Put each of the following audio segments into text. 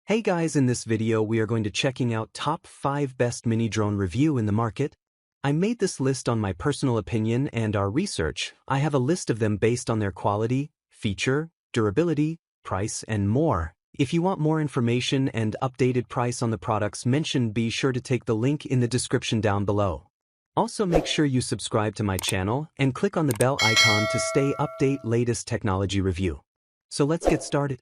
Hey guys, in this video we are going to checking out top 5 best mini drone review in the market. I made this list on my personal opinion and our research. I have a list of them based on their quality, feature, durability, price and more. If you want more information and updated price on the products mentioned, be sure to take the link in the description down below. Also make sure you subscribe to my channel and click on the bell icon to stay update latest technology review. So let's get started.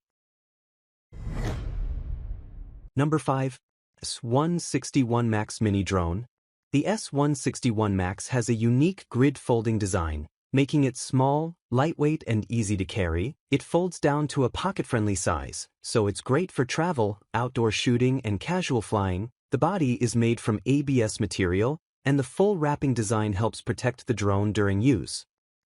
Number 5. S161 Max Mini Drone. The S161 Max has a unique grid folding design, making it small, lightweight and easy to carry. It folds down to a pocket-friendly size, so it's great for travel, outdoor shooting and casual flying. The body is made from ABS material, and the full wrapping design helps protect the drone during use.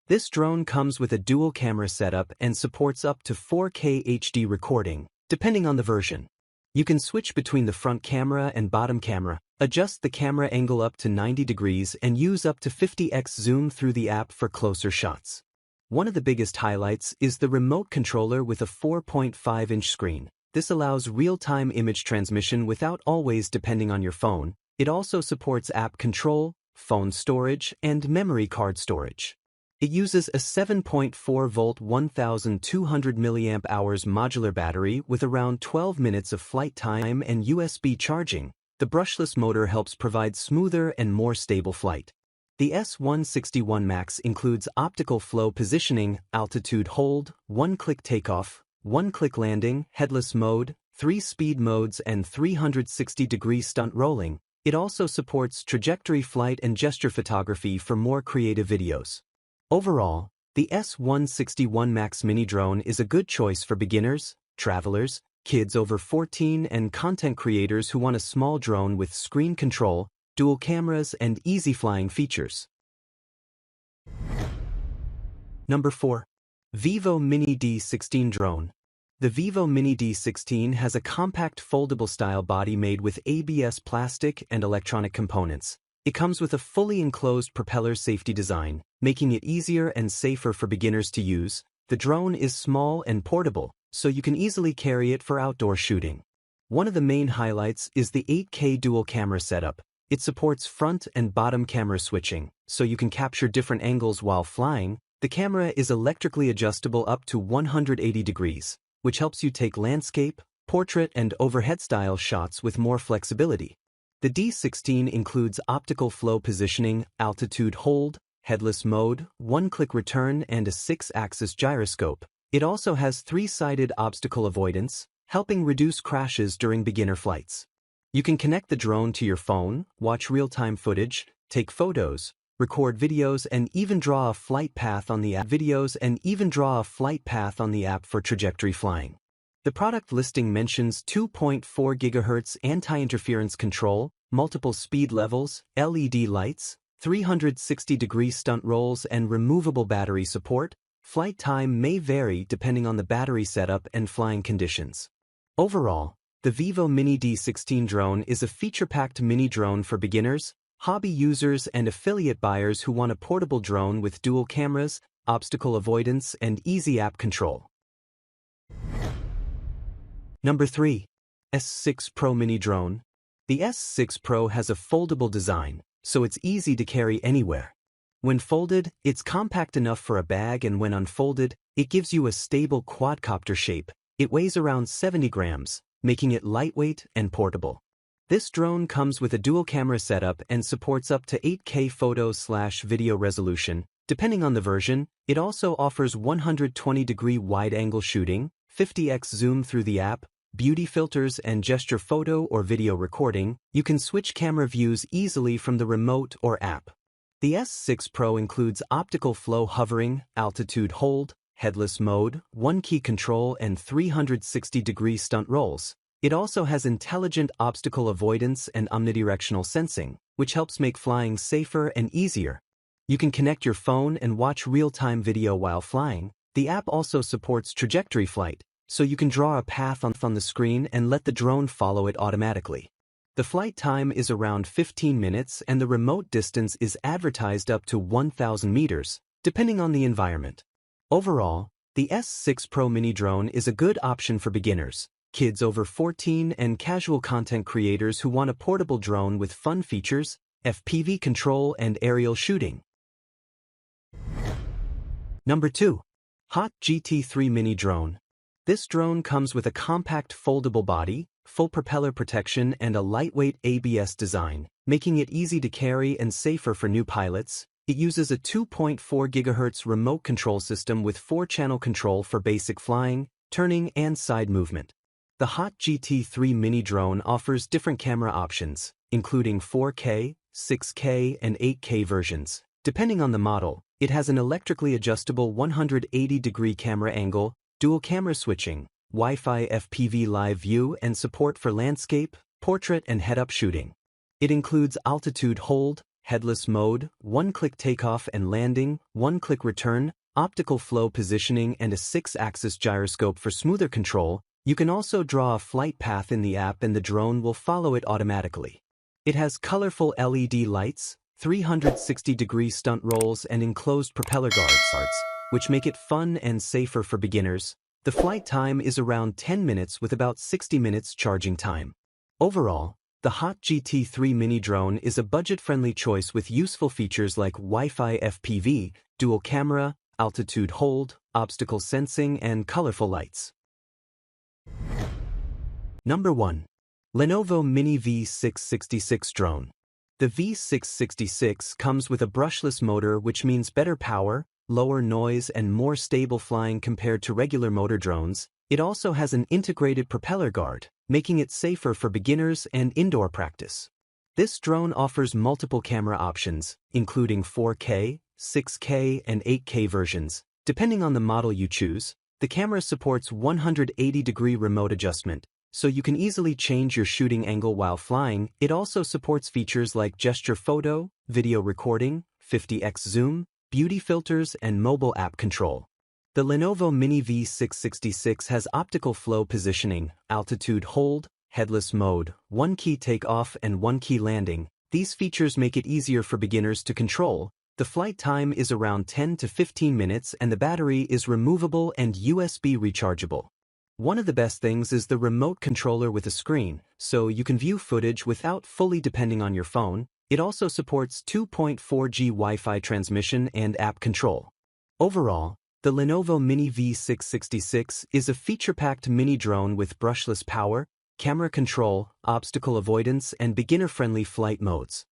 This drone comes with a dual camera setup and supports up to 4K HD recording, depending on the version. You can switch between the front camera and bottom camera, adjust the camera angle up to 90 degrees and use up to 50x zoom through the app for closer shots. One of the biggest highlights is the remote controller with a 4.5-inch screen. This allows real-time image transmission without always depending on your phone. It also supports app control, phone storage, and memory card storage. It uses a 7.4-volt 1200 mAh modular battery with around 12 minutes of flight time and USB charging. The brushless motor helps provide smoother and more stable flight. The S161 Max includes optical flow positioning, altitude hold, one-click takeoff, one-click landing, headless mode, 3 speed modes and 360-degree stunt rolling. It also supports trajectory flight and gesture photography for more creative videos. Overall, the S161 Max Mini Drone is a good choice for beginners, travelers, kids over 14 and content creators who want a small drone with screen control, dual cameras and easy flying features. Number 4. Vivo Mini D16 Drone. The Vivo Mini D16 has a compact foldable style body made with ABS plastic and electronic components. It comes with a fully enclosed propeller safety design, making it easier and safer for beginners to use. The drone is small and portable, so you can easily carry it for outdoor shooting. One of the main highlights is the 8K dual camera setup. It supports front and bottom camera switching, so you can capture different angles while flying. The camera is electrically adjustable up to 180 degrees, which helps you take landscape, portrait and overhead style shots with more flexibility. The D16 includes optical flow positioning, altitude hold, headless mode, one-click return and a 6-axis gyroscope. It also has 3-sided obstacle avoidance, helping reduce crashes during beginner flights. You can connect the drone to your phone, watch real-time footage, take photos, record videos and even draw a flight path on the app for trajectory flying. The product listing mentions 2.4 GHz anti-interference control, multiple speed levels, LED lights, 360-degree stunt rolls and removable battery support. Flight time may vary depending on the battery setup and flying conditions. Overall, the Vivo Mini D16 Drone is a feature-packed mini drone for beginners, hobby users and affiliate buyers who want a portable drone with dual cameras, obstacle avoidance and easy app control. Number 3. S6 Pro Mini Drone. The S6 Pro has a foldable design, so it's easy to carry anywhere. When folded, it's compact enough for a bag and when unfolded, it gives you a stable quadcopter shape. It weighs around 70 grams, making it lightweight and portable. This drone comes with a dual camera setup and supports up to 8K photo/video resolution. Depending on the version, it also offers 120-degree wide-angle shooting, 50x zoom through the app, beauty filters and gesture photo or video recording. You can switch camera views easily from the remote or app. The S6 Pro includes optical flow hovering, altitude hold, headless mode, one-key control and 360-degree stunt rolls. It also has intelligent obstacle avoidance and omnidirectional sensing, which helps make flying safer and easier. You can connect your phone and watch real-time video while flying. The app also supports trajectory flight, so you can draw a path on the screen and let the drone follow it automatically. The flight time is around 15 minutes and the remote distance is advertised up to 1,000 meters, depending on the environment. Overall, the S6 Pro Mini Drone is a good option for beginners. kids over 14 and casual content creators who want a portable drone with fun features, FPV control and aerial shooting. Number 2. Hot GT3 Mini Drone. This drone comes with a compact foldable body, full propeller protection and a lightweight ABS design, making it easy to carry and safer for new pilots. It uses a 2.4 GHz remote control system with 4-channel control for basic flying, turning and side movement. The Hot GT3 Mini Drone offers different camera options, including 4K, 6K and 8K versions. Depending on the model, it has an electrically adjustable 180-degree camera angle, dual camera switching, Wi-Fi FPV live view and support for landscape, portrait and head-up shooting. It includes altitude hold, headless mode, one-click takeoff and landing, one-click return, optical flow positioning and a 6-axis gyroscope for smoother control. You can also draw a flight path in the app and the drone will follow it automatically. It has colorful LED lights, 360-degree stunt rolls and enclosed propeller guards, which make it fun and safer for beginners. The flight time is around 10 minutes with about 60 minutes charging time. Overall, the Hot GT3 Mini Drone is a budget-friendly choice with useful features like Wi-Fi FPV, dual camera, altitude hold, obstacle sensing, and colorful lights. Number 1. Lenovo Mini V666 Drone. The V666 comes with a brushless motor, which means better power, lower noise and more stable flying compared to regular motor drones. It also has an integrated propeller guard, making it safer for beginners and indoor practice. This drone offers multiple camera options, including 4K, 6K and 8K versions. Depending on the model you choose, the camera supports 180-degree remote adjustment, so you can easily change your shooting angle while flying. It also supports features like gesture photo, video recording, 50x zoom, beauty filters, and mobile app control. The Lenovo Mini V666 has optical flow positioning, altitude hold, headless mode, one-key takeoff and one-key landing. These features make it easier for beginners to control. The flight time is around 10 to 15 minutes and the battery is removable and USB rechargeable. One of the best things is the remote controller with a screen, so you can view footage without fully depending on your phone. It also supports 2.4G Wi-Fi transmission and app control. Overall, the Lenovo Mini V666 is a feature-packed mini drone with brushless power, camera control, obstacle avoidance, and beginner-friendly flight modes.